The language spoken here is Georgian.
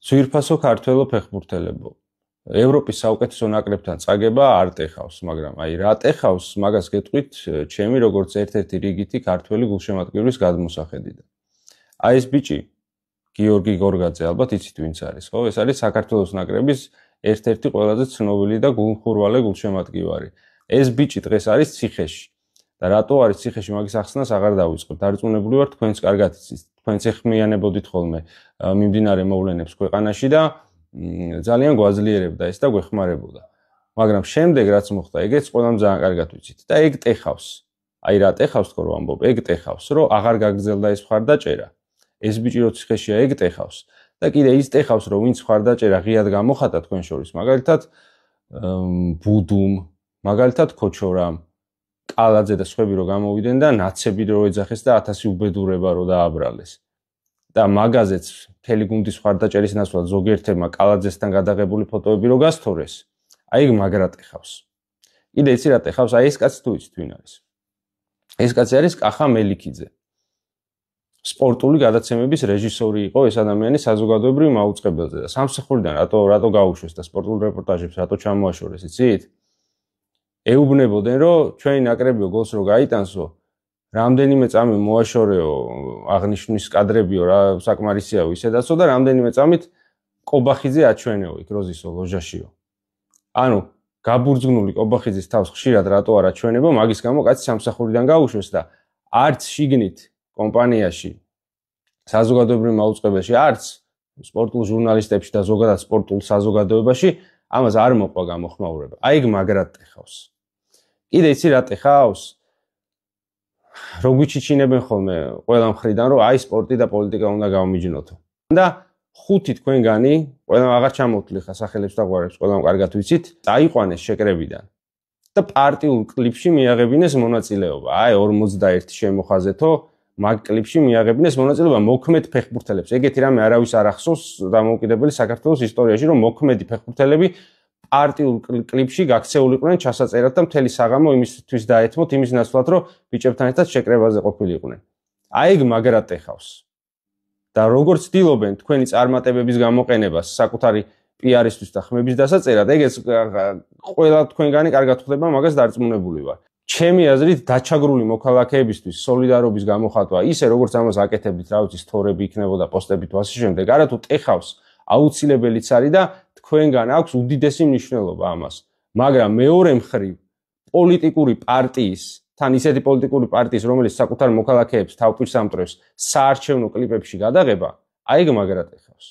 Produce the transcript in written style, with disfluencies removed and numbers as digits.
ძვირფასო ქართველო ფეხბურთელებო. ევროპის საუკეთესო ნაკრებთან წაგება არ ტეხავს, მაგრამ აი რა ტეხავს, მაგას გეტყვით ჩემი როგორც ერთ-ერთი რიგითი ქართველი გულშემატკივრის გადმოსახედიდან. აი ეს ბიჭი გიორგი გორგაძე, ალბათ იცით ვინც არის, ხო? ეს არის საქართველოს ნაკრების ერთ-ერთი ყველაზე ცნობილი და გულმხურვალე გულშემატკივარი. ეს ბიჭი დღეს არის ციხეში. და რატო არის ციხეში, მაგის ახსნას აღარ დავიწყებ. დარწმუნებული ვარ, თქვენც კარგად იცით. თქვენც ეხმიანებოდით ხოლმე მიმდინარე მოვლენებს ქვეყანაში და ძალიან გვაძლიერებდა ეს და გვეხმარებოდა. მაგრამ შემდეგ რაც მოხდა, ეგეც ყველამ ძალიან კარგად ვიცით. და ეგ ტეხავს. აი რა ტეხავს თქო რომ ამბობ, ეგ ტეხავს, რომ აღარ გაგრძელდა ეს მხარდაჭერა. ეს ბიჭი რო ციხეშია, ეგ ტეხავს. და კიდე ის ტეხავს, რომ ვინც მხარდაჭერა ღიად გამოხატა თქვენ შორის, მაგალითად ბუდუმ, მაგალითად ქოჩორამ, კალაძე და სხვები რო გამოვიდნენ და ნაცები რო ეძახეს და 1000 უბედურება რო დააბრალეს. და მაგაზეც მთელი გუნდის მხარდაჭერის ნაცვლად ზოგიერთებმა კალაძესთან გადაღებული ფოტოები რო გასთორეს, აი ეგ მაგრა ტეხავს. კიდე იცი რა ტეხავს, აი ეს კაცი თუ იცით ვინ არის. ეს კაცი არის კახა მელიქიძე. სპორტული გადაცემების რეჟისორი იყო ეს ადამიანი საზოგადოებრივ მაუწყებელზე და სამსახურიდან რატო გაუშვეს და სპორტულ რეპორტაჟებს რატო ჩამოაშორეს, იცით? ეუბნებოდნენ, რომ ჩვენი ნაკრებიო გოლს რო გაიტანსო, რამდენიმე წამი მოაშორეო, აღნიშნვის კადრებიო რა საკმარისიაო ისედაცო და რამდენიმე წამით კობახიძე აჩვენეო იქ როზისო ლოჟაშიო. ანუ გაბურძგნული კობახიძის თავს ხშირად რატო არ აჩვენებო, მაგის გამო კაცი სამსახურიდან გაუშვეს და არც შიგნით კომპანიაში, საზოგადოებრივ მაუწყებელში, არც სპორტულ ჟურნალისტებში და ზოგადად სპორტულ საზოგადოებაში ამას არ მოყვა გამოხმაურება. აი ეგ მაგრად ტეხავს. კიდე იცი რა ტეხავს? რო გვიჩიჩინებენ ხოლმე ყველა მხრიდან, რომ აი სპორტი და პოლიტიკა უნდა გამიჯნოთო. და ხუთი თქვენგანი, ყველა აღარ ჩამოვთვლი ხა სახელებს და გვარებს, ყველამ კარგად ვიცით, წაიყვანეს შეკრებიდან. და პარტიულ კლიპში მიაღებინეს მონაწილეობა. აი 41 შემოხაზეთო, მაგ კლიპში მიაღებინეს მონაწილეობა მოქმედ ფეხბურთელებს. ეგეთი რამე არავის არ ახსოვს დამოუკიდებელი საქართველოს ისტორიაში, რომ მოქმედი ფეხბურთელები პარტიულ კლიპში გაქცეულიყვნენ ჩასაწერად და მთელი საღამო იმისთვის დაეთმოთ, იმის ნაცვლად, რომ ბიჭებთან ერთად შეკრებაზე ყოფილიყვნენ. აი ეგ მაგრად ტეხავს. და როგორც ცდილობენ თქვენი წარმატებების გამოყენებას საკუთარი პიარისთვის და ხმების დასაწერად, ეგეც ყველა თქვენგანი კარგად ხვდება, მაგას დარწმუნებული ვარ. ჩემი აზრით დაჩაგრული მოქალაქეებისთვის სოლიდარობის გამოხატვა, ისე როგორც ამას აკეთებდით, რა ვიცი, სტორები იქნებოდა, პოსტები თუ ასე შემდეგ, არათუ ტეხავს, აუცილებელიც არის და თქვენგან აქვს უდიდესი მნიშვნელობა ამას. მაგრამ მეორე მხრივ პოლიტიკური პარტიის, თან ისეთი პოლიტიკური პარტიის, რომელიც საკუთარ მოქალაქეებს თავპირს ამტვრევს საარჩევნო კლიპებში გადაღება, აი ეგ მაგრად ტეხავს.